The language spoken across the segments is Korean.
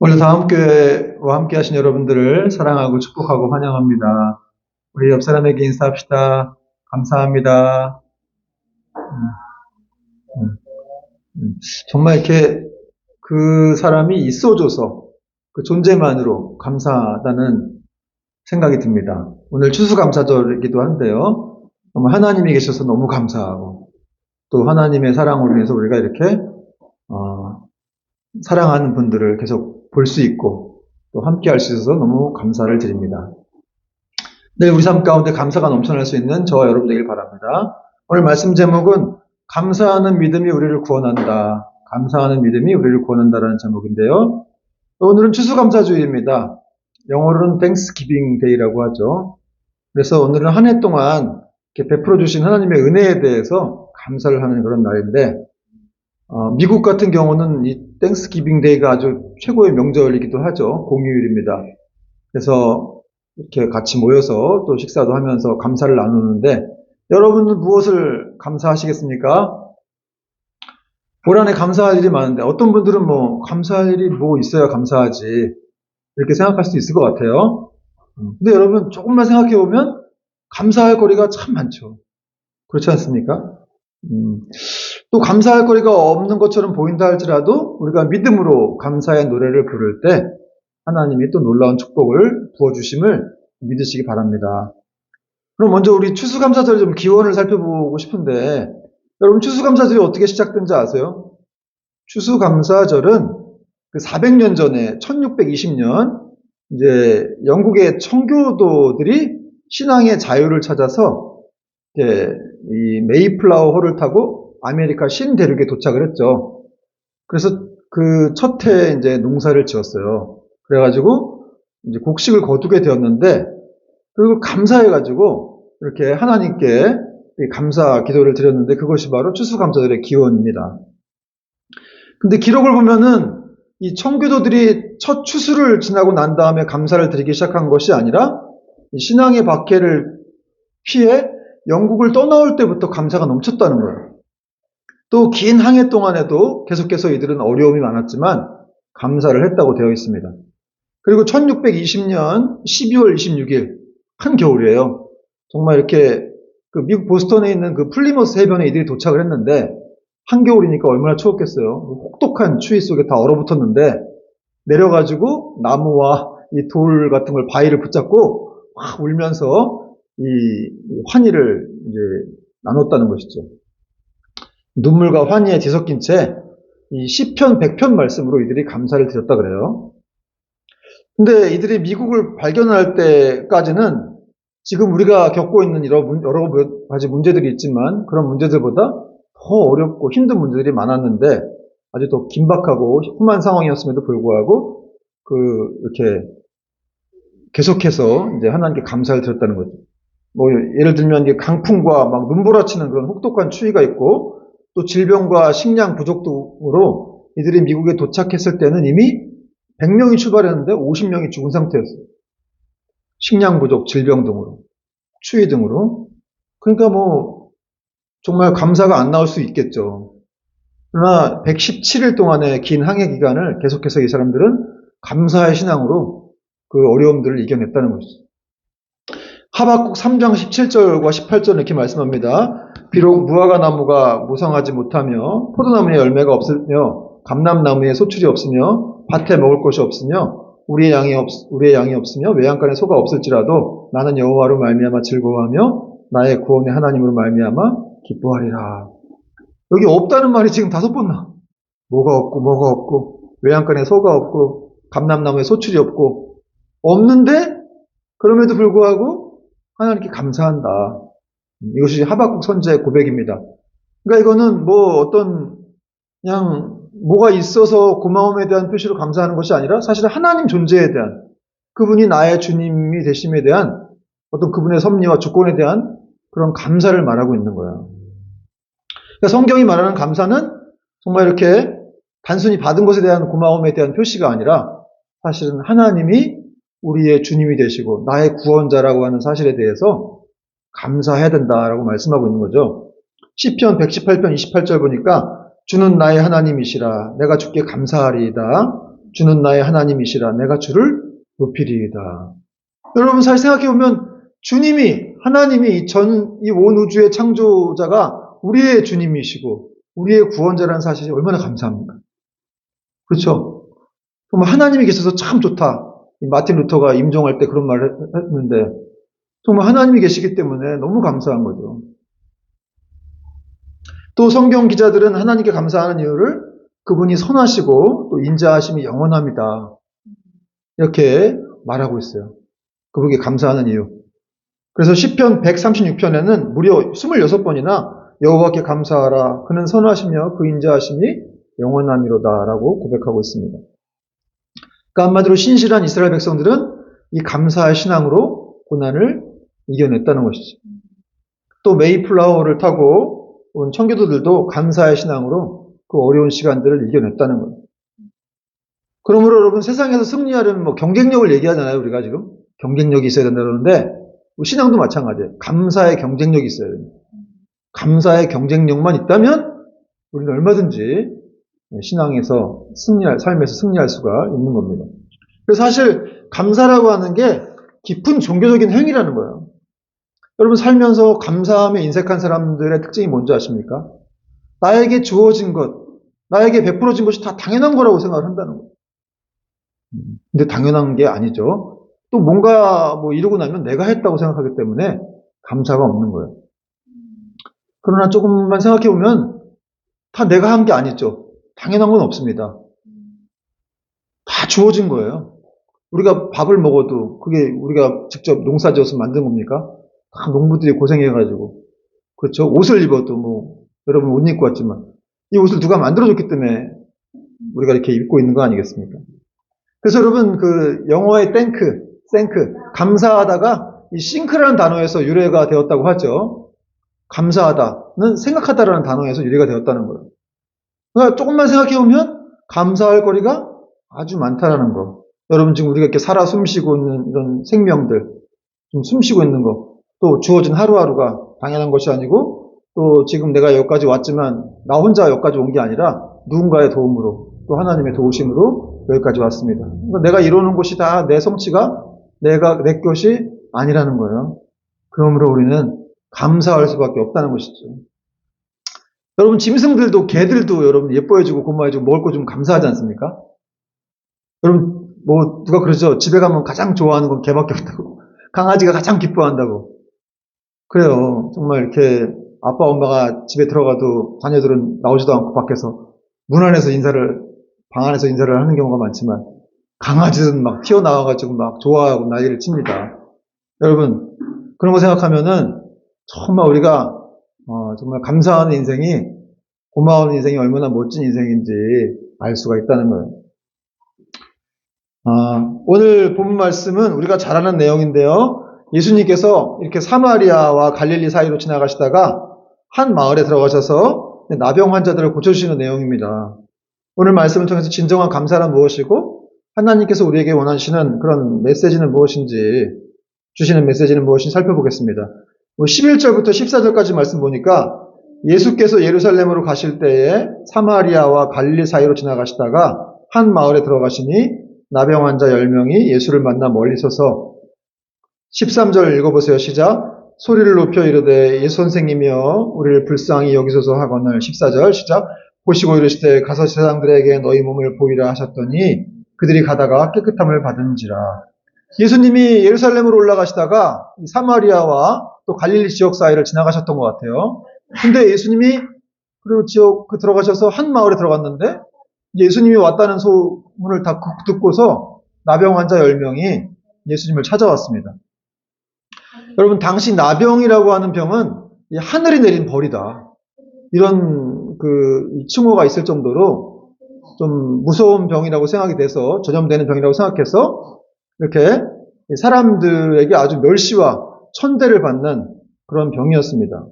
오늘 다음교회와 함께 하신 여러분들을 사랑하고 축복하고 환영합니다. 우리 옆 사람에게 인사합시다. 감사합니다. 음, 정말 이렇게 그 사람이 있어줘서 그 존재만으로 감사하다는 생각이 듭니다. 오늘 추수감사절이기도 한데요. 정말 하나님이 계셔서 너무 감사하고 또 하나님의 사랑으로 인해서 우리가 이렇게 사랑하는 분들을 계속 볼 수 있고 또 함께 할 수 있어서 너무 감사를 드립니다. 네, 우리 삶 가운데 감사가 넘쳐날 수 있는 저와 여러분 되길 바랍니다. 오늘 말씀 제목은 감사하는 믿음이 우리를 구원한다. 감사하는 믿음이 우리를 구원한다라는 제목인데요. 오늘은 추수감사주일입니다. 영어로는 Thanksgiving Day라고 하죠. 그래서 오늘은 한 해 동안 이렇게 베풀어 주신 하나님의 은혜에 대해서 감사를 하는 그런 날인데 미국 같은 경우는 이 땡스기빙 데이가 아주 최고의 명절이기도 하죠. 공휴일입니다. 그래서 이렇게 같이 모여서 또 식사도 하면서 감사를 나누는데 여러분은 무엇을 감사하시겠습니까? 올 한해 감사할 일이 많은데 어떤 분들은 뭐 감사할 일이 뭐 있어야 감사하지 이렇게 생각할 수도 있을 것 같아요. 근데 여러분 조금만 생각해 보면 감사할 거리가 참 많죠. 그렇지 않습니까? 또 감사할 거리가 없는 것처럼 보인다 할지라도 우리가 믿음으로 감사의 노래를 부를 때 하나님이 또 놀라운 축복을 부어주심을 믿으시기 바랍니다. 그럼 먼저 우리 추수감사절 좀 기원을 살펴보고 싶은데 여러분 추수감사절이 어떻게 시작된지 아세요? 추수감사절은 그 400년 전에 1620년 이제 영국의 청교도들이 신앙의 자유를 찾아서 이 메이플라워 호를 타고 아메리카 신대륙에 도착을 했죠. 그래서 그 첫 해에 이제 농사를 지었어요. 그래가지고 이제 곡식을 거두게 되었는데 그걸 감사해가지고 이렇게 하나님께 감사 기도를 드렸는데 그것이 바로 추수감사절의 기원입니다. 근데 기록을 보면은 이 청교도들이 첫 추수를 지나고 난 다음에 감사를 드리기 시작한 것이 아니라 신앙의 박해를 피해 영국을 떠나올 때부터 감사가 넘쳤다는 거예요. 또 긴 항해 동안에도 계속해서 이들은 어려움이 많았지만 감사를 했다고 되어 있습니다. 그리고 1620년 12월 26일 한겨울이에요. 정말 이렇게 그 미국 보스턴에 있는 그 플리머스 해변에 이들이 도착을 했는데 한겨울이니까 얼마나 추웠겠어요. 혹독한 추위 속에 다 얼어붙었는데 내려가지고 나무와 이 돌 같은 걸 바위를 붙잡고 막 울면서 이 환희를 이제 나눴다는 것이죠. 눈물과 환희에 뒤섞인 채 이 시편 100편 말씀으로 이들이 감사를 드렸다 그래요. 근데 이들이 미국을 발견할 때까지는 지금 우리가 겪고 있는 여러 가지 문제들이 있지만 그런 문제들보다 더 어렵고 힘든 문제들이 많았는데 아주 더 긴박하고 험한 상황이었음에도 불구하고 이렇게 계속해서 이제 하나님께 감사를 드렸다는 거죠. 뭐 예를 들면 강풍과 막 눈보라치는 그런 혹독한 추위가 있고 또 질병과 식량 부족 등으로 이들이 미국에 도착했을 때는 이미 100명이 출발했는데 50명이 죽은 상태였어요. 식량 부족, 질병 등으로, 추위 등으로. 그러니까 뭐 정말 감사가 안 나올 수 있겠죠. 그러나 117일 동안의 긴 항해 기간을 계속해서 이 사람들은 감사의 신앙으로 그 어려움들을 이겨냈다는 것이죠. 하박국 3장 17절과 18절 이렇게 말씀합니다. 비록 무화과 나무가 무성하지 못하며 포도나무에 열매가 없으며 감람나무에 소출이 없으며 밭에 먹을 것이 없으며 우리의 양이 없으며 외양간에 소가 없을지라도 나는 여호와로 말미암아 즐거워하며 나의 구원의 하나님으로 말미암아 기뻐하리라. 여기 없다는 말이 지금 5번 나와. 뭐가 없고 외양간에 소가 없고 감람나무에 소출이 없고 없는데 그럼에도 불구하고 하나님께 감사한다. 이것이 하박국 선지자의 고백입니다. 그러니까 이거는 뭐 어떤 그냥 뭐가 있어서 고마움에 대한 표시로 감사하는 것이 아니라 사실은 하나님 존재에 대한 그분이 나의 주님이 되심에 대한 어떤 그분의 섭리와 주권에 대한 그런 감사를 말하고 있는 거예요. 그러니까 성경이 말하는 감사는 정말 이렇게 단순히 받은 것에 대한 고마움에 대한 표시가 아니라 사실은 하나님이 우리의 주님이 되시고 나의 구원자라고 하는 사실에 대해서 감사해야 된다라고 말씀하고 있는 거죠. 시편 118편 28절 보니까 주는 나의 하나님이시라 내가 주께 감사하리이다. 주는 나의 하나님이시라 내가 주를 높이리이다. 여러분 잘 생각해보면 주님이 하나님이 이 온 우주의 창조자가 우리의 주님이시고 우리의 구원자라는 사실이 얼마나 감사합니까? 그렇죠? 정말 하나님이 계셔서 참 좋다. 마틴 루터가 임종할 때 그런 말을 했는데 정말 하나님이 계시기 때문에 너무 감사한 거죠. 또 성경 기자들은 하나님께 감사하는 이유를 그분이 선하시고 또 인자하심이 영원합니다. 이렇게 말하고 있어요. 그분께 감사하는 이유. 그래서 시편 136편에는 무려 26번이나 여호와께 감사하라. 그는 선하시며 그 인자하심이 영원함이로다라고 고백하고 있습니다. 그러니까 한마디로 신실한 이스라엘 백성들은 이 감사의 신앙으로 고난을 이겨냈다는 것이죠. 또 메이플라워를 타고 온 청교도들도 감사의 신앙으로 그 어려운 시간들을 이겨냈다는 거예요. 그러므로 여러분 세상에서 승리하려면 경쟁력을 얘기하잖아요. 우리가 지금 경쟁력이 있어야 된다 그러는데 신앙도 마찬가지예요. 감사의 경쟁력이 있어야 돼요. 감사의 경쟁력만 있다면 우리는 얼마든지 신앙에서 삶에서 승리할 수가 있는 겁니다. 그래서 사실 감사라고 하는 게 깊은 종교적인 행위라는 거예요. 여러분 살면서 감사함에 인색한 사람들의 특징이 뭔지 아십니까? 나에게 주어진 것, 나에게 베풀어진 것이 다 당연한 거라고 생각을 한다는 거예요. 근데 당연한 게 아니죠. 또 뭔가 이루고 나면 내가 했다고 생각하기 때문에 감사가 없는 거예요. 그러나 조금만 생각해보면 다 내가 한 게 아니죠. 당연한 건 없습니다. 다 주어진 거예요. 우리가 밥을 먹어도 그게 우리가 직접 농사지어서 만든 겁니까? 다 농부들이 고생해가지고. 그렇죠? 옷을 입어도 여러분 옷 입고 왔지만 이 옷을 누가 만들어줬기 때문에 우리가 이렇게 입고 있는 거 아니겠습니까? 그래서 여러분 영어의 땡크, 감사하다가 이 싱크라는 단어에서 유래가 되었다고 하죠. 감사하다는 생각하다라는 단어에서 유래가 되었다는 거예요. 그러니까 조금만 생각해보면 감사할 거리가 아주 많다라는 거. 여러분 지금 우리가 이렇게 살아 숨쉬고 있는 이런 생명들, 좀 숨쉬고 있는 거, 또 주어진 하루하루가 당연한 것이 아니고 또 지금 내가 여기까지 왔지만 나 혼자 여기까지 온 게 아니라 누군가의 도움으로 또 하나님의 도우심으로 여기까지 왔습니다. 그러니까 내가 이루는 것이 다 내 성취가 내 것이 아니라는 거예요. 그러므로 우리는 감사할 수밖에 없다는 것이죠. 여러분 짐승들도 개들도 여러분 예뻐해주고 고마워해주고 먹을 거 좀 감사하지 않습니까? 여러분 누가 그러죠? 집에 가면 가장 좋아하는 건 개밖에 없다고. 강아지가 가장 기뻐한다고. 그래요. 정말 이렇게 아빠 엄마가 집에 들어가도 자녀들은 나오지도 않고 밖에서 문 안에서 방 안에서 인사를 하는 경우가 많지만 강아지는 막 튀어나와가지고 막 좋아하고 난리를 칩니다. 여러분 그런 거 생각하면은 정말 우리가 정말 감사하는 인생이 고마운 인생이 얼마나 멋진 인생인지 알 수가 있다는 거예요. 오늘 본 말씀은 우리가 잘 아는 내용인데요. 예수님께서 이렇게 사마리아와 갈릴리 사이로 지나가시다가 한 마을에 들어가셔서 나병 환자들을 고쳐주시는 내용입니다. 오늘 말씀을 통해서 진정한 감사란 무엇이고 하나님께서 우리에게 원하시는 그런 메시지는 무엇인지 주시는 메시지는 무엇인지 살펴보겠습니다. 11절부터 14절까지 말씀 보니까 예수께서 예루살렘으로 가실 때에 사마리아와 갈릴리 사이로 지나가시다가 한 마을에 들어가시니 나병 환자 10명이 예수를 만나 멀리 서서 13절 읽어보세요. 시작. 소리를 높여 이르되 예수 선생님이여 우리를 불쌍히 여기소서 하거늘 14절 시작. 보시고 이르시되 가서 세상들에게 너희 몸을 보이라 하셨더니 그들이 가다가 깨끗함을 받은지라. 예수님이 예루살렘으로 올라가시다가 사마리아와 또 갈릴리 지역 사이를 지나가셨던 것 같아요. 근데 예수님이 그리고 들어가셔서 한 마을에 들어갔는데 예수님이 왔다는 소문을 다 듣고서 나병 환자 10명이 예수님을 찾아왔습니다. 여러분 당시 나병이라고 하는 병은 하늘이 내린 벌이다. 이런 칭호가 있을 정도로 좀 무서운 병이라고 생각이 돼서 전염되는 병이라고 생각해서 이렇게 사람들에게 아주 멸시와 천대를 받는 그런 병이었습니다.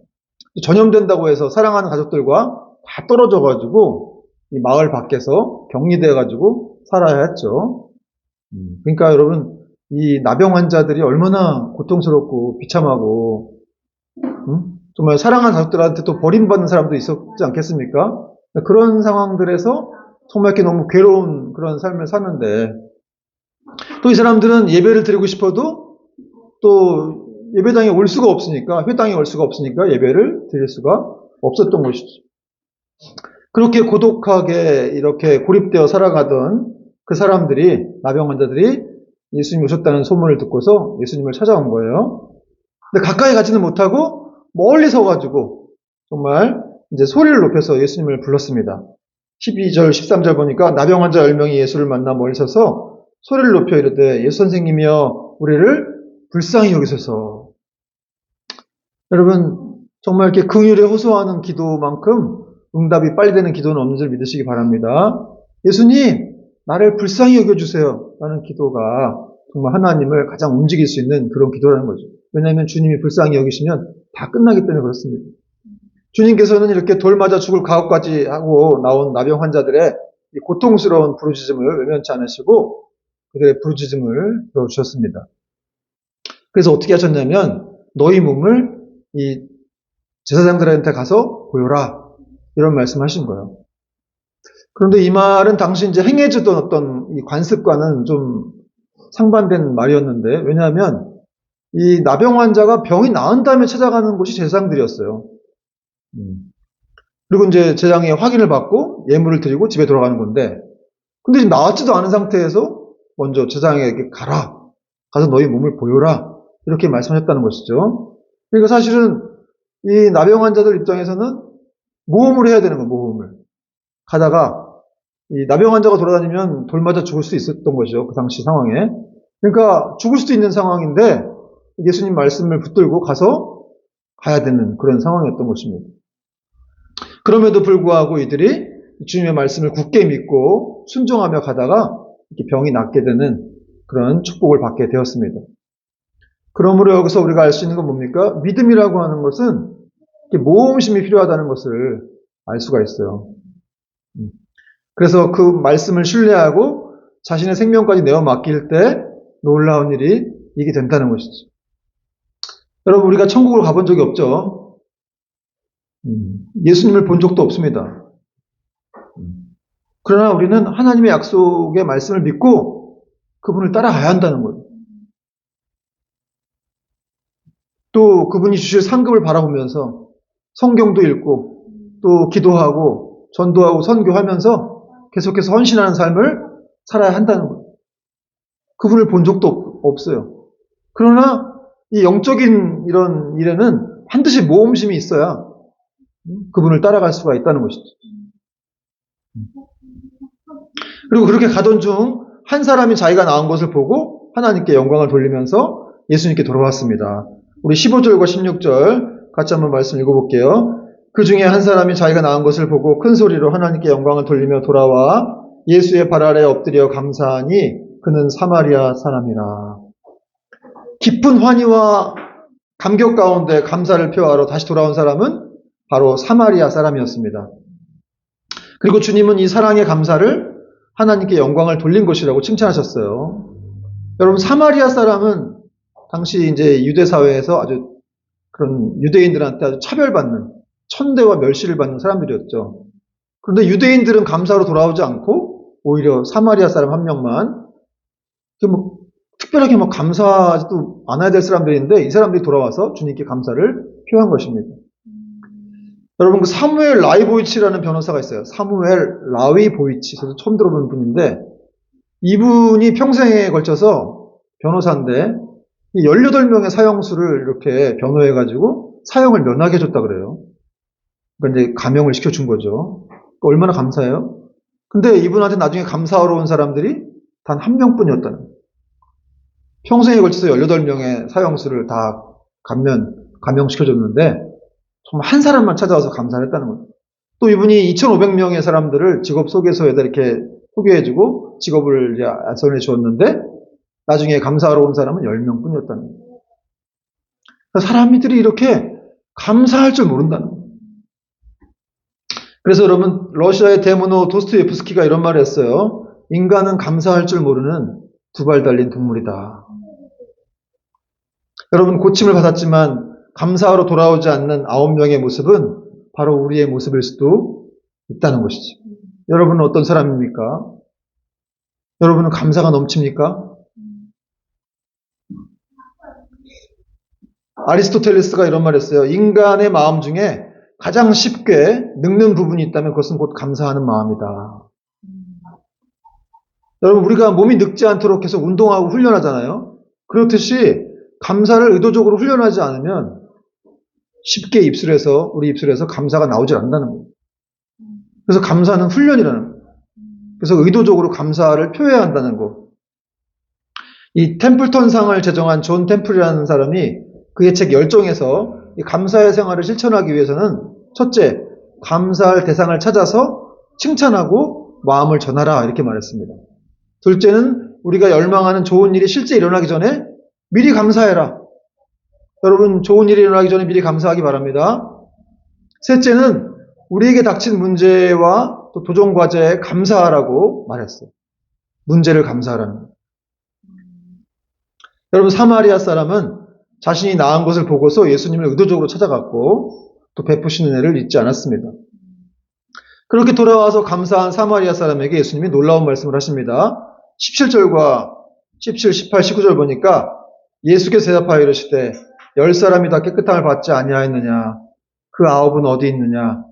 전염된다고 해서 사랑하는 가족들과 다 떨어져가지고 이 마을 밖에서 격리돼가지고 살아야 했죠. 그러니까 여러분 이 나병 환자들이 얼마나 고통스럽고 비참하고 정말 사랑하는 가족들한테 또 버림받는 사람도 있었지 않겠습니까? 그런 상황들에서 정말 이렇게 너무 괴로운 그런 삶을 사는데, 또 이 사람들은 예배를 드리고 싶어도 또 예배당에 올 수가 없으니까, 회당에 올 수가 없으니까 예배를 드릴 수가 없었던 것이죠. 그렇게 고독하게 이렇게 고립되어 살아가던 그 사람들이, 나병 환자들이 예수님이 오셨다는 소문을 듣고서 예수님을 찾아온 거예요. 근데 가까이 가지는 못하고 멀리 서가지고 정말 이제 소리를 높여서 예수님을 불렀습니다. 12절, 13절 보니까 나병 환자 10명이 예수를 만나 멀리 서서 소리를 높여 이르되 예수 선생님이여 우리를 불쌍히 여기소서. 여러분 정말 이렇게 긍휼에 호소하는 기도만큼 응답이 빨리 되는 기도는 없는 줄 믿으시기 바랍니다. 예수님 나를 불쌍히 여겨주세요 라는 기도가 정말 하나님을 가장 움직일 수 있는 그런 기도라는 거죠. 왜냐하면 주님이 불쌍히 여기시면 다 끝나기 때문에 그렇습니다. 주님께서는 이렇게 돌 맞아 죽을 각오까지 하고 나온 나병 환자들의 이 고통스러운 부르짖음을 외면치 않으시고 그들의 부르짖음을 들어주셨습니다. 그래서 어떻게 하셨냐면 너희 몸을 이 제사장들한테 가서 보여라 이런 말씀하신 거예요. 그런데 이 말은 당시 이제 행해지던 어떤 이 관습과는 좀 상반된 말이었는데, 왜냐하면 이 나병 환자가 병이 나은 다음에 찾아가는 곳이 제사장들이었어요. 그리고 이제 제사장의 확인을 받고 예물을 드리고 집에 돌아가는 건데, 근데 지금 나왔지도 않은 상태에서 먼저 제사장에게 가라, 가서 너희 몸을 보여라 이렇게 말씀하셨다는 것이죠. 그러니까 사실은 이 나병 환자들 입장에서는 모험을 해야 되는 거예요. 모험을 가다가 이 나병 환자가 돌아다니면 돌 맞아 죽을 수 있었던 거죠. 그 당시 상황에. 그러니까 죽을 수도 있는 상황인데 예수님 말씀을 붙들고 가야 되는 그런 상황이었던 것입니다. 그럼에도 불구하고 이들이 주님의 말씀을 굳게 믿고 순종하며 가다가 이렇게 병이 낫게 되는 그런 축복을 받게 되었습니다. 그러므로 여기서 우리가 알 수 있는 건 뭡니까? 믿음이라고 하는 것은 모험심이 필요하다는 것을 알 수가 있어요. 그래서 그 말씀을 신뢰하고 자신의 생명까지 내어 맡길 때 놀라운 일이 이게 된다는 것이죠. 여러분 우리가 천국을 가본 적이 없죠. 예수님을 본 적도 없습니다. 그러나 우리는 하나님의 약속의 말씀을 믿고 그분을 따라가야 한다는 거예요. 또 그분이 주실 상급을 바라보면서 성경도 읽고 또 기도하고 전도하고 선교하면서 계속해서 헌신하는 삶을 살아야 한다는 거예요. 그분을 본 적도 없어요. 그러나 이 영적인 이런 일에는 반드시 모험심이 있어야 그분을 따라갈 수가 있다는 것이죠. 그리고 그렇게 가던 중 한 사람이 자기가 나온 것을 보고 하나님께 영광을 돌리면서 예수님께 돌아왔습니다. 우리 15절과 16절 같이 한번 말씀 읽어볼게요. 그 중에 한 사람이 자기가 낳은 것을 보고 큰 소리로 하나님께 영광을 돌리며 돌아와 예수의 발 아래 엎드려 감사하니 그는 사마리아 사람이라. 깊은 환희와 감격 가운데 감사를 표하러 다시 돌아온 사람은 바로 사마리아 사람이었습니다. 그리고 주님은 이 사랑의 감사를 하나님께 영광을 돌린 것이라고 칭찬하셨어요. 여러분 사마리아 사람은 당시 이제 유대 사회에서 아주 그런 유대인들한테 아주 차별받는 천대와 멸시를 받는 사람들이었죠. 그런데 유대인들은 감사로 돌아오지 않고 오히려 사마리아 사람 한 명만 특별하게 감사하지도 않아야 될 사람들인데 이 사람들이 돌아와서 주님께 감사를 표한 것입니다. 여러분 그 사무엘 라위보이치라는 변호사가 있어요. 사무엘 라위보이치. 저도 처음 들어보는 분인데 이분이 평생에 걸쳐서 변호사인데 18명의 사형수를 이렇게 변호해가지고 사형을 면하게 해줬다 그래요. 그러니까 이제 감형을 시켜준 거죠. 얼마나 감사해요? 근데 이분한테 나중에 감사하러 온 사람들이 단 한 명뿐이었다는 거예요. 평생에 걸쳐서 18명의 사형수를 다 감형시켜줬는데 정말 한 사람만 찾아와서 감사를 했다는 거예요. 또 이분이 2,500명의 사람들을 직업 소개서에다 이렇게 소개해주고 직업을 이제 안선해 주었는데 나중에 감사하러 온 사람은 10명뿐이었다는 거예요. 사람들이 이렇게 감사할 줄 모른다는 거예요. 그래서 여러분 러시아의 대문호 도스토옙스키가 이런 말을 했어요. 인간은 감사할 줄 모르는 두 발 달린 동물이다. 여러분 고침을 받았지만 감사하러 돌아오지 않는 9명의 모습은 바로 우리의 모습일 수도 있다는 것이죠. 여러분은 어떤 사람입니까? 여러분은 감사가 넘칩니까? 아리스토텔레스가 이런 말 했어요. 인간의 마음 중에 가장 쉽게 늙는 부분이 있다면 그것은 곧 감사하는 마음이다. 여러분, 우리가 몸이 늙지 않도록 계속 운동하고 훈련하잖아요. 그렇듯이 감사를 의도적으로 훈련하지 않으면 쉽게 우리 입술에서 감사가 나오지 않는다는 거예요. 그래서 감사는 훈련이라는 거예요. 그래서 의도적으로 감사를 표해야 한다는 거. 이 템플턴상을 제정한 존 템플이라는 사람이 그의 책 열정에서 이 감사의 생활을 실천하기 위해서는 첫째, 감사할 대상을 찾아서 칭찬하고 마음을 전하라 이렇게 말했습니다. 둘째는 우리가 열망하는 좋은 일이 실제 일어나기 전에 미리 감사해라. 여러분, 좋은 일이 일어나기 전에 미리 감사하기 바랍니다. 셋째는 우리에게 닥친 문제와 또 도전 과제에 감사하라고 말했어요. 문제를 감사하라는 거예요. 여러분, 사마리아 사람은 자신이 나은 것을 보고서 예수님을 의도적으로 찾아갔고 또 베푸시는 은혜를 잊지 않았습니다. 그렇게 돌아와서 감사한 사마리아 사람에게 예수님이 놀라운 말씀을 하십니다. 17절과 17, 18, 19절 보니까 예수께서 대답하여 이르시되 10사람이 다 깨끗함을 받지 아니하였느냐? 그 9은 어디 있느냐?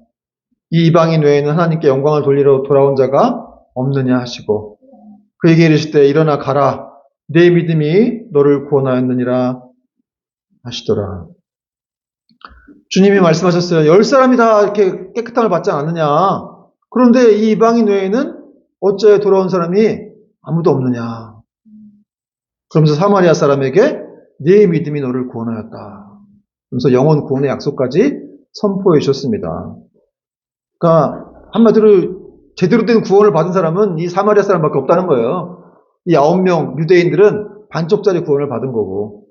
이 이방인 외에는 하나님께 영광을 돌리러 돌아온 자가 없느냐 하시고 그에게 이르시되 일어나 가라. 내 믿음이 너를 구원하였느니라 하시더라. 주님이 말씀하셨어요. 10사람이 다 이렇게 깨끗함을 받지 않느냐? 그런데 이 이방인 외에는 어째 돌아온 사람이 아무도 없느냐? 그러면서 사마리아 사람에게 네 믿음이 너를 구원하였다. 그러면서 영원 구원의 약속까지 선포해 주셨습니다. 그러니까 한마디로 제대로 된 구원을 받은 사람은 이 사마리아 사람밖에 없다는 거예요. 이 9명 유대인들은 반쪽짜리 구원을 받은 거고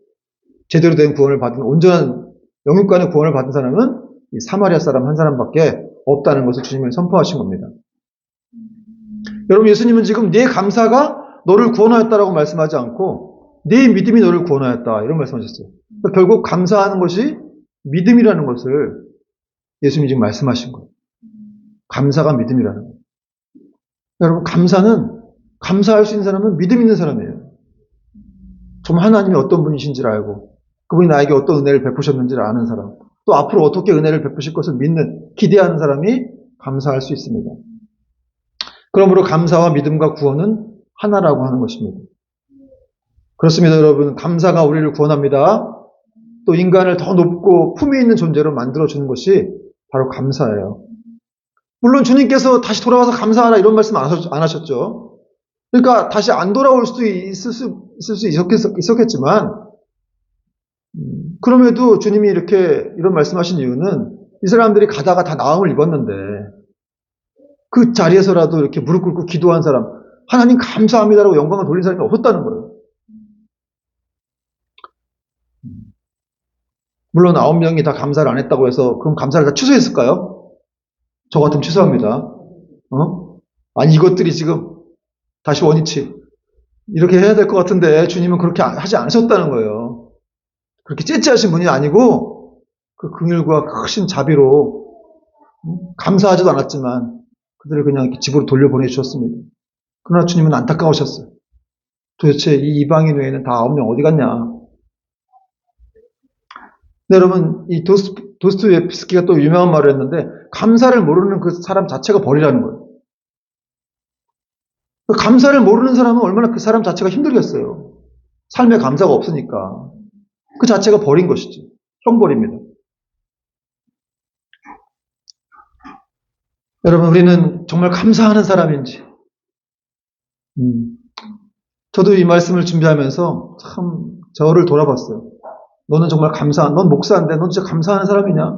제대로 된 구원을 받은 온전한 영육간의 구원을 받은 사람은 이 사마리아 사람 한 사람밖에 없다는 것을 주님이 선포하신 겁니다. 여러분, 예수님은 지금 네 감사가 너를 구원하였다라고 말씀하지 않고 네 믿음이 너를 구원하였다 이런 말씀하셨어요. 그러니까 결국 감사하는 것이 믿음이라는 것을 예수님이 지금 말씀하신 거예요. 감사가 믿음이라는 거예요. 여러분, 감사할 수 있는 사람은 믿음 있는 사람이에요. 정말 하나님이 어떤 분이신지를 알고 그분이 나에게 어떤 은혜를 베푸셨는지를 아는 사람, 또 앞으로 어떻게 은혜를 베푸실 것을 믿는, 기대하는 사람이 감사할 수 있습니다. 그러므로 감사와 믿음과 구원은 하나라고 하는 것입니다. 그렇습니다, 여러분. 감사가 우리를 구원합니다. 또 인간을 더 높고 품위 있는 존재로 만들어주는 것이 바로 감사예요. 물론 주님께서 다시 돌아와서 감사하라 이런 말씀 안 하셨죠. 그러니까 다시 안 돌아올 수도 있을 수 있었겠지만 그럼에도 주님이 이런 말씀하신 이유는 이 사람들이 가다가 다 나음을 입었는데 그 자리에서라도 이렇게 무릎 꿇고 기도한 사람, 하나님 감사합니다라고 영광을 돌린 사람이 없었다는 거예요. 물론 9명이 다 감사를 안 했다고 해서 그럼 감사를 다 취소했을까요? 저 같으면 취소합니다. 아니 이것들이 지금 다시 원위치 이렇게 해야 될 것 같은데 주님은 그렇게 하지 않으셨다는 거예요. 그렇게 째째하신 분이 아니고 그 긍휼과 크신 자비로 감사하지도 않았지만 그들을 그냥 이렇게 집으로 돌려보내주셨습니다. 그러나 주님은 안타까우셨어요. 도대체 이 이방인 외에는 다 9명 어디 갔냐? 네, 여러분, 이 도스토옙스키가 또 유명한 말을 했는데 감사를 모르는 그 사람 자체가 벌이라는 거예요. 감사를 모르는 사람은 얼마나 그 사람 자체가 힘들겠어요. 삶에 감사가 없으니까. 그 자체가 벌인 것이지. 형벌입니다. 여러분, 우리는 정말 감사하는 사람인지. 저도 이 말씀을 준비하면서 참 저를 돌아봤어요. 너는 정말 넌 목사인데 넌 진짜 감사하는 사람이냐?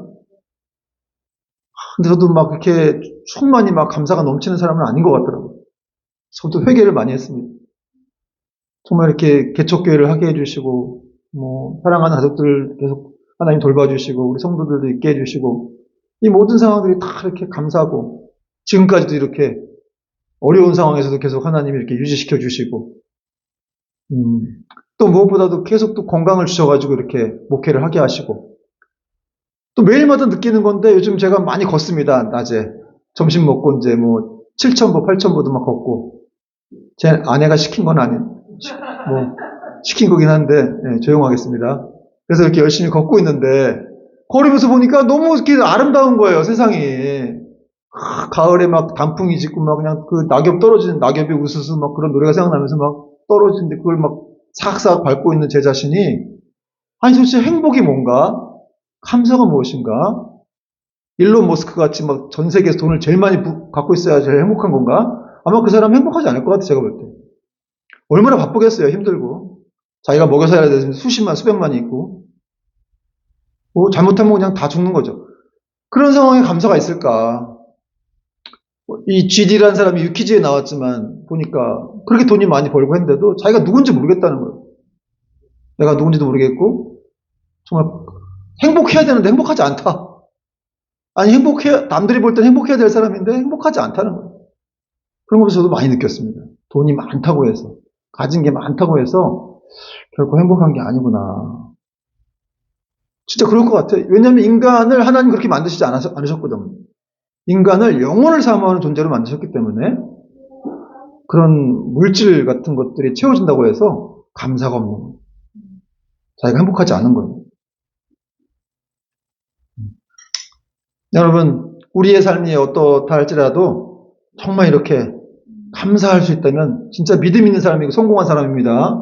근데 저도 막 이렇게 충만히 막 감사가 넘치는 사람은 아닌 것 같더라고요. 저도 회개를 많이 했습니다. 정말 이렇게 개척교회를 하게 해주시고, 사랑하는 가족들 계속 하나님 돌봐주시고, 우리 성도들도 있게 해주시고, 이 모든 상황들이 다 이렇게 감사하고, 지금까지도 이렇게 어려운 상황에서도 계속 하나님이 이렇게 유지시켜 주시고, 또 무엇보다도 계속 또 건강을 주셔가지고 이렇게 목회를 하게 하시고, 또 매일마다 느끼는 건데 요즘 제가 많이 걷습니다, 낮에. 점심 먹고 이제 7,000보, 8,000보도 막 걷고, 제 아내가 시킨 건 시킨 거긴 한데, 네, 조용하겠습니다. 그래서 이렇게 열심히 걷고 있는데, 걸으면서 보니까 너무 이렇게 아름다운 거예요, 세상이. 가을에 막 단풍이 짙고 막 그냥 그 낙엽 떨어지는 낙엽이 우수수 막 그런 노래가 생각나면서 막 떨어지는데 그걸 막 싹싹 밟고 있는 제 자신이 아니 도대체 행복이 뭔가? 감사가 무엇인가? 일론 머스크 같이 막 전 세계에서 돈을 제일 많이 갖고 있어야 제일 행복한 건가? 아마 그 사람 행복하지 않을 것 같아요, 제가 볼 때. 얼마나 바쁘겠어요, 힘들고. 자기가 먹여 살아야 되는 수십만, 수백만이 있고. 뭐 잘못하면 그냥 다 죽는 거죠. 그런 상황에 감사가 있을까? 이 GD라는 사람이 유퀴즈에 나왔지만 보니까 그렇게 돈이 많이 벌고 했는데도 자기가 누군지 모르겠다는 거예요. 내가 누군지도 모르겠고 정말 행복해야 되는데 행복하지 않다. 아니 남들이 볼 땐 행복해야 될 사람인데 행복하지 않다는 거예요. 그런 것을 저도 많이 느꼈습니다. 돈이 많다고 해서 가진 게 많다고 해서 결코 행복한 게 아니구나. 진짜 그럴 것 같아요. 왜냐하면 인간을 하나님 그렇게 만드시지 않으셨거든요. 인간을 영혼을 사모하는 존재로 만드셨기 때문에 그런 물질 같은 것들이 채워진다고 해서 감사가 없는 거예요. 자기가 행복하지 않은 거예요. 여러분, 우리의 삶이 어떻다 할지라도 정말 이렇게 감사할 수 있다면 진짜 믿음 있는 사람이고 성공한 사람입니다.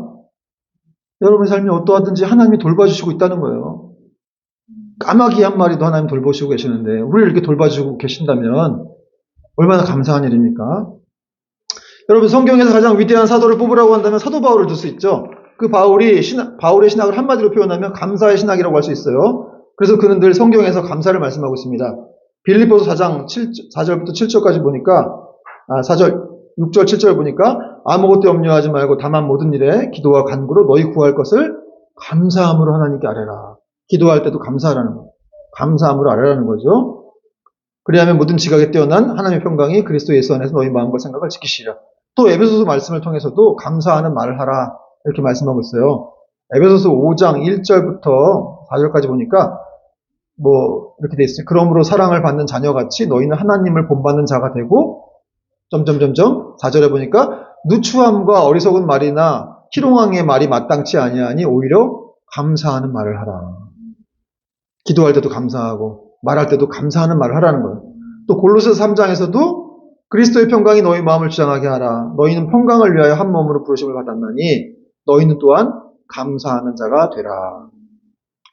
여러분의 삶이 어떠하든지 하나님이 돌봐주시고 있다는 거예요. 까마귀 한 마리도 하나님 돌보시고 계시는데 우리를 이렇게 돌봐주고 계신다면 얼마나 감사한 일입니까? 여러분 성경에서 가장 위대한 사도를 뽑으라고 한다면 사도 바울을 들 수 있죠. 그 바울의 신학을 한마디로 표현하면 감사의 신학이라고 할 수 있어요. 그래서 그는 늘 성경에서 감사를 말씀하고 있습니다. 빌립보서 4장 4절부터 7절까지 보니까 6절 7절 보니까 아무것도 염려하지 말고 다만 모든 일에 기도와 간구로 너희 구할 것을 감사함으로 하나님께 아뢰라. 기도할 때도 감사하라는 거예요. 감사함으로 아뢰라는 거죠. 그리하면 모든 지각에 뛰어난 하나님의 평강이 그리스도 예수 안에서 너희 마음과 생각을 지키시리라. 또 에베소서 말씀을 통해서도 감사하는 말을 하라 이렇게 말씀하고 있어요. 에베소서 5장 1절부터 4절까지 보니까 이렇게 돼 있어요. 그러므로 사랑을 받는 자녀같이 너희는 하나님을 본받는 자가 되고 점점점점 4절에 보니까 누추함과 어리석은 말이나 희롱왕의 말이 마땅치 아니하니 오히려 감사하는 말을 하라. 기도할 때도 감사하고 말할 때도 감사하는 말을 하라는 거예요. 또 골로새서 3장에서도 그리스도의 평강이 너희 마음을 주장하게 하라. 너희는 평강을 위하여 한 몸으로 부르심을 받았나니 너희는 또한 감사하는 자가 되라.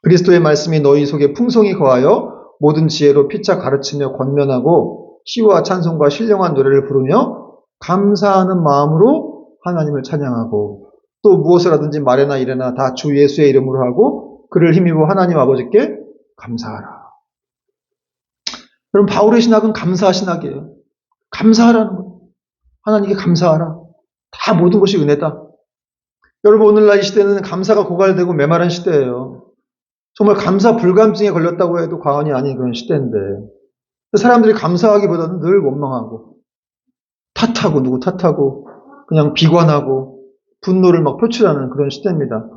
그리스도의 말씀이 너희 속에 풍성히 거하여 모든 지혜로 피차 가르치며 권면하고 시와 찬송과 신령한 노래를 부르며 감사하는 마음으로 하나님을 찬양하고 또 무엇을 하든지 말에나 일에나 다 주 예수의 이름으로 하고 그를 힘입어 하나님 아버지께 감사하라. 여러분 바울의 신학은 감사 신학이에요. 감사하라는 거예요. 하나님께 감사하라. 다 모든 것이 은혜다. 여러분 오늘날 이 시대는 감사가 고갈되고 메마른 시대예요. 정말 감사 불감증에 걸렸다고 해도 과언이 아닌 그런 시대인데 사람들이 감사하기보다는 늘 원망하고 탓하고 누구 탓하고 그냥 비관하고 분노를 막 표출하는 그런 시대입니다.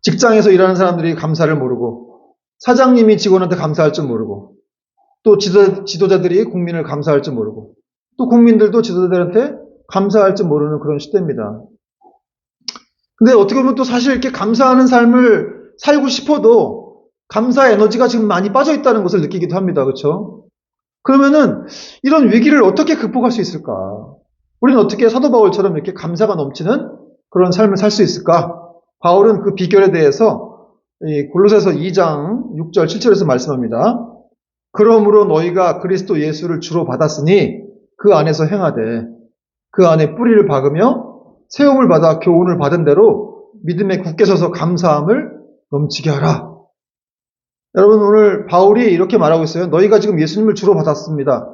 직장에서 일하는 사람들이 감사를 모르고 사장님이 직원한테 감사할 줄 모르고 또 지도자들이 국민을 감사할 줄 모르고 또 국민들도 지도자들한테 감사할 줄 모르는 그런 시대입니다. 근데 어떻게 보면 또 사실 이렇게 감사하는 삶을 살고 싶어도 감사 에너지가 지금 많이 빠져 있다는 것을 느끼기도 합니다. 그렇죠? 그러면은 이런 위기를 어떻게 극복할 수 있을까? 우리는 어떻게 사도 바울처럼 이렇게 감사가 넘치는 그런 삶을 살 수 있을까? 바울은 그 비결에 대해서 골로새서 2장 6절 7절에서 말씀합니다. 그러므로 너희가 그리스도 예수를 주로 받았으니 그 안에서 행하되 그 안에 뿌리를 박으며 세움을 받아 교훈을 받은 대로 믿음에 굳게 서서 감사함을 넘치게 하라. 여러분 오늘 바울이 이렇게 말하고 있어요. 너희가 지금 예수님을 주로 받았습니다.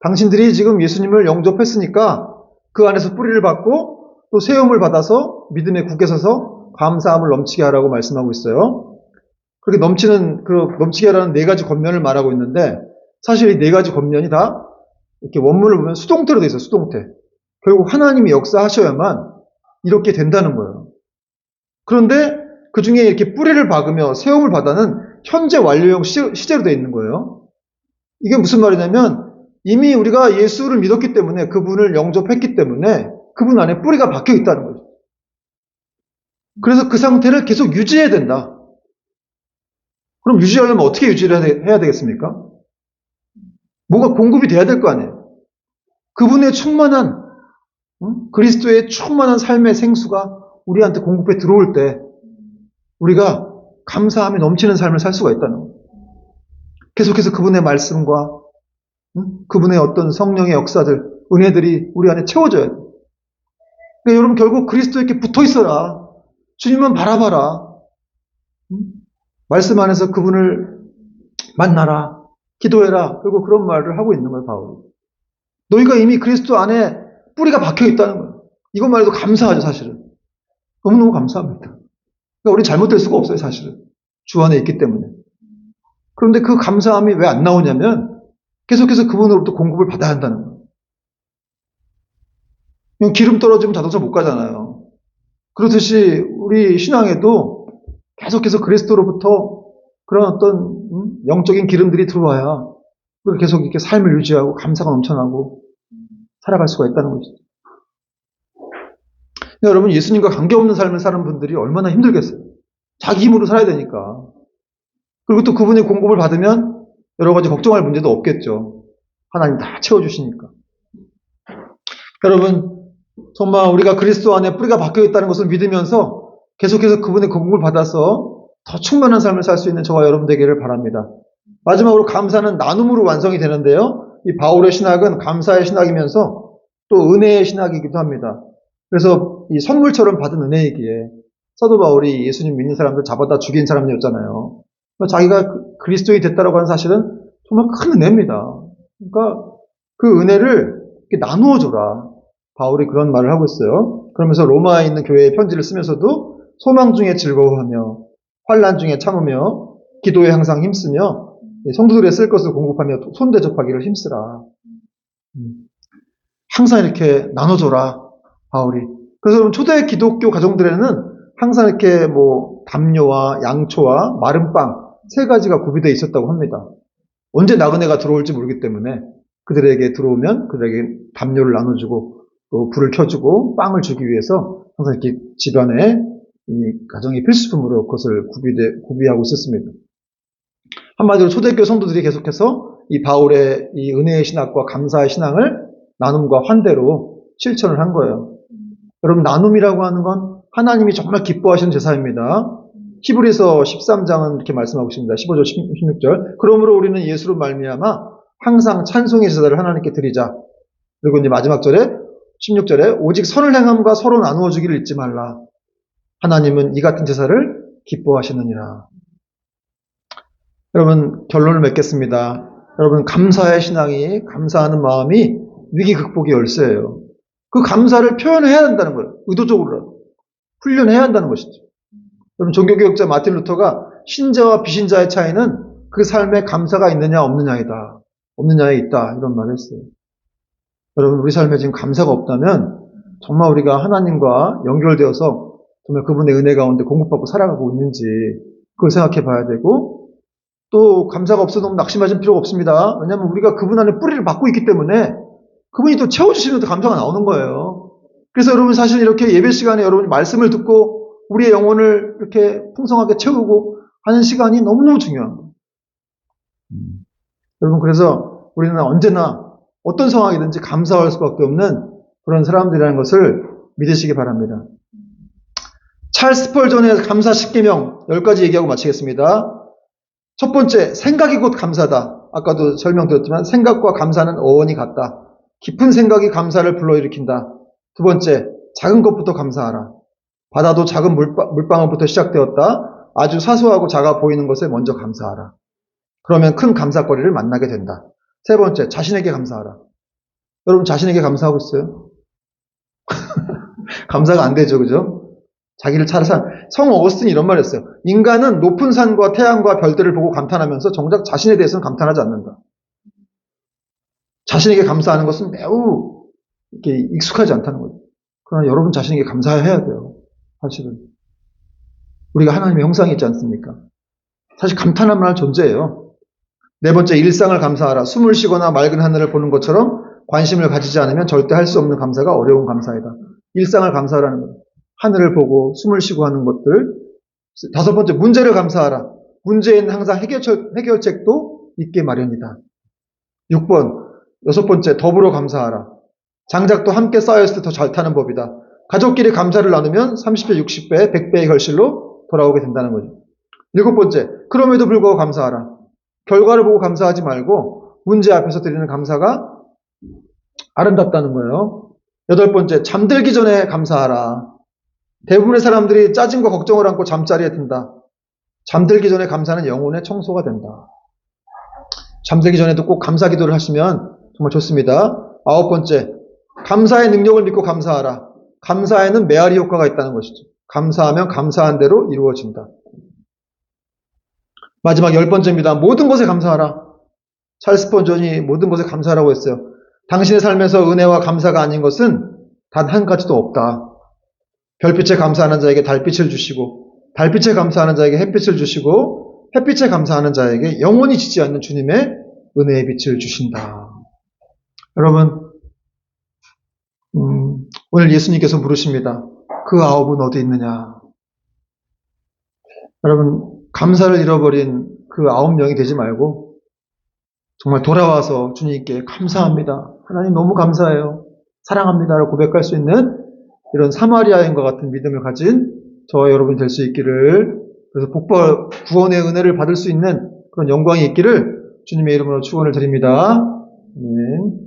당신들이 지금 예수님을 영접했으니까 그 안에서 뿌리를 받고 또 세움을 받아서 믿음에 굳게 서서 감사함을 넘치게 하라고 말씀하고 있어요. 그렇게 넘치게 하라는 네 가지 권면을 말하고 있는데 사실 이 네 가지 권면이 다 이렇게 원문을 보면 수동태로 되어 있어요. 수동태. 결국 하나님이 역사하셔야만 이렇게 된다는 거예요. 그런데 그 중에 이렇게 뿌리를 박으며 세움을 받아는 현재 완료형 시제로 되어 있는 거예요. 이게 무슨 말이냐면 이미 우리가 예수를 믿었기 때문에, 그분을 영접했기 때문에 그분 안에 뿌리가 박혀 있다는 거죠. 그래서 그 상태를 계속 유지해야 된다. 그럼 유지하려면 어떻게 유지를 해야 되겠습니까? 뭐가 공급이 돼야 될 거 아니에요. 그분의 충만한, 그리스도의 충만한 삶의 생수가 우리한테 공급해 들어올 때 우리가 감사함이 넘치는 삶을 살 수가 있다는 거예요. 계속해서 그분의 말씀과 그분의 어떤 성령의 역사들, 은혜들이 우리 안에 채워져야 돼요. 그러니까 여러분, 결국 그리스도에게 붙어 있어라. 주님만 바라봐라. 말씀 안에서 그분을 만나라. 기도해라. 그리고 그런 말을 하고 있는 거예요, 바울이. 너희가 이미 그리스도 안에 뿌리가 박혀 있다는 거예요. 이것만 해도 감사하죠, 사실은. 너무너무 감사합니다. 그러니까 우리 잘못될 수가 없어요, 사실은. 주 안에 있기 때문에. 그런데 그 감사함이 왜 안 나오냐면 계속해서 그분으로부터 공급을 받아야 한다는 거예요. 기름 떨어지면 자동차 못 가잖아요. 그렇듯이 우리 신앙에도 계속해서 그리스도로부터 그런 어떤 영적인 기름들이 들어와야 우리가 계속 이렇게 삶을 유지하고 감사가 넘쳐나고 살아갈 수가 있다는 것이죠. 여러분, 예수님과 관계없는 삶을 사는 분들이 얼마나 힘들겠어요. 자기 힘으로 살아야 되니까. 그리고 또 그분의 공급을 받으면 여러 가지 걱정할 문제도 없겠죠. 하나님 다 채워주시니까. 여러분, 정말 우리가 그리스도 안에 뿌리가 박혀 있다는 것을 믿으면서 계속해서 그분의 공급을 받아서 더 충만한 삶을 살 수 있는 저와 여러분 되기를 바랍니다. 마지막으로 감사는 나눔으로 완성이 되는데요. 이 바울의 신학은 감사의 신학이면서 또 은혜의 신학이기도 합니다. 그래서 이 선물처럼 받은 은혜이기에 사도 바울이 예수님 믿는 사람들 잡아다 죽인 사람이었잖아요. 자기가 그리스도인이 됐다라고 하는 사실은 정말 큰 은혜입니다. 그러니까 그 은혜를 이렇게 나누어 줘라. 바울이 그런 말을 하고 있어요. 그러면서 로마에 있는 교회에 편지를 쓰면서도 소망 중에 즐거워하며 환난 중에 참으며 기도에 항상 힘쓰며 성도들의 쓸 것을 공급하며 손대접하기를 힘쓰라. 항상 이렇게 나눠줘라, 바울이. 그래서 여러분, 초대 기독교 가정들에는 항상 이렇게 담요와 양초와 마른 빵 세 가지가 구비되어 있었다고 합니다. 언제 나그네가 들어올지 모르기 때문에 그들에게 들어오면 그들에게 담요를 나눠주고 또 불을 켜주고 빵을 주기 위해서 항상 이렇게 집안에 이 가정의 필수품으로 그것을 구비하고 있었습니다. 한마디로 초대교회 성도들이 계속해서 이 바울의 이 은혜의 신학과 감사의 신앙을 나눔과 환대로 실천을 한 거예요. 여러분, 나눔이라고 하는 건 하나님이 정말 기뻐하시는 제사입니다. 히브리서 13장은 이렇게 말씀하고 있습니다. 15절, 16절. 그러므로 우리는 예수로 말미암아 항상 찬송의 제사를 하나님께 드리자. 그리고 이제 마지막 절에 16절에 오직 선을 행함과 서로 나누어 주기를 잊지 말라. 하나님은 이 같은 제사를 기뻐하시느니라. 여러분, 결론을 맺겠습니다. 여러분, 감사의 신앙이, 감사하는 마음이 위기 극복의 열쇠예요. 그 감사를 표현해야 한다는 거예요. 의도적으로 훈련해야 한다는 것이죠. 여러분, 종교개혁자 마틴 루터가 신자와 비신자의 차이는 그 삶에 감사가 있느냐 없느냐이다. 없느냐에 있다. 이런 말을 했어요. 여러분, 우리 삶에 지금 감사가 없다면 정말 우리가 하나님과 연결되어서 정말 그분의 은혜 가운데 공급받고 살아가고 있는지 그걸 생각해 봐야 되고, 또 감사가 없어도 너무 낙심하실 필요가 없습니다. 왜냐하면 우리가 그분 안에 뿌리를 받고 있기 때문에 그분이 또 채워주시면 또 감사가 나오는 거예요. 그래서 여러분, 사실 이렇게 예배 시간에 여러분이 말씀을 듣고 우리의 영혼을 이렇게 풍성하게 채우고 하는 시간이 너무너무 중요한 거예요. 여러분, 그래서 우리는 언제나 어떤 상황이든지 감사할 수밖에 없는 그런 사람들이라는 것을 믿으시기 바랍니다. 찰스 스펄전의 감사 10계명 10가지 얘기하고 마치겠습니다. 첫 번째, 생각이 곧 감사다. 아까도 설명드렸지만 생각과 감사는 어원이 같다. 깊은 생각이 감사를 불러일으킨다. 두 번째, 작은 것부터 감사하라. 바다도 작은 물방울부터 시작되었다. 아주 사소하고 작아 보이는 것에 먼저 감사하라. 그러면 큰 감사거리를 만나게 된다. 세 번째, 자신에게 감사하라. 여러분, 자신에게 감사하고 있어요? 감사가 안 되죠, 그죠? 자기를 성 어거스틴이 이런 말을 했어요. 인간은 높은 산과 태양과 별들을 보고 감탄하면서 정작 자신에 대해서는 감탄하지 않는다. 자신에게 감사하는 것은 매우 이렇게 익숙하지 않다는 거예요. 그러나 여러분 자신에게 감사해야 돼요. 사실은. 우리가 하나님의 형상이 있지 않습니까? 사실 감탄할 만한 존재예요. 네 번째, 일상을 감사하라. 숨을 쉬거나 맑은 하늘을 보는 것처럼 관심을 가지지 않으면 절대 할 수 없는 감사가 어려운 감사이다. 일상을 감사하라는 거예요. 하늘을 보고 숨을 쉬고 하는 것들. 다섯 번째, 문제를 감사하라. 문제에는 항상 해결책도 있게 마련이다. 6번, 여섯 번째, 더불어 감사하라. 장작도 함께 쌓였을 때 더 잘 타는 법이다. 가족끼리 감사를 나누면 30배, 60배, 100배의 결실로 돌아오게 된다는 거죠. 일곱 번째, 그럼에도 불구하고 감사하라. 결과를 보고 감사하지 말고 문제 앞에서 드리는 감사가 아름답다는 거예요. 여덟 번째, 잠들기 전에 감사하라. 대부분의 사람들이 짜증과 걱정을 안고 잠자리에 든다. 잠들기 전에 감사는 영혼의 청소가 된다. 잠들기 전에도 꼭 감사 기도를 하시면 정말 좋습니다. 아홉 번째, 감사의 능력을 믿고 감사하라. 감사에는 메아리 효과가 있다는 것이죠. 감사하면 감사한 대로 이루어진다. 마지막 열 번째입니다. 모든 것에 감사하라. 찰스 스펀전이 모든 것에 감사하라고 했어요. 당신의 삶에서 은혜와 감사가 아닌 것은 단 한 가지도 없다. 별빛에 감사하는 자에게 달빛을 주시고, 달빛에 감사하는 자에게 햇빛을 주시고, 햇빛에 감사하는 자에게 영원히 지지 않는 주님의 은혜의 빛을 주신다. 여러분, 오늘 예수님께서 물으십니다. 그 아홉은 어디 있느냐? 여러분, 감사를 잃어버린 그 9명이 되지 말고 정말 돌아와서 주님께 감사합니다. 하나님 너무 감사해요. 사랑합니다라고 고백할 수 있는 이런 사마리아인과 같은 믿음을 가진 저와 여러분이 될 수 있기를, 그래서 구원의 은혜를 받을 수 있는 그런 영광이 있기를 주님의 이름으로 축원을 드립니다. 아멘.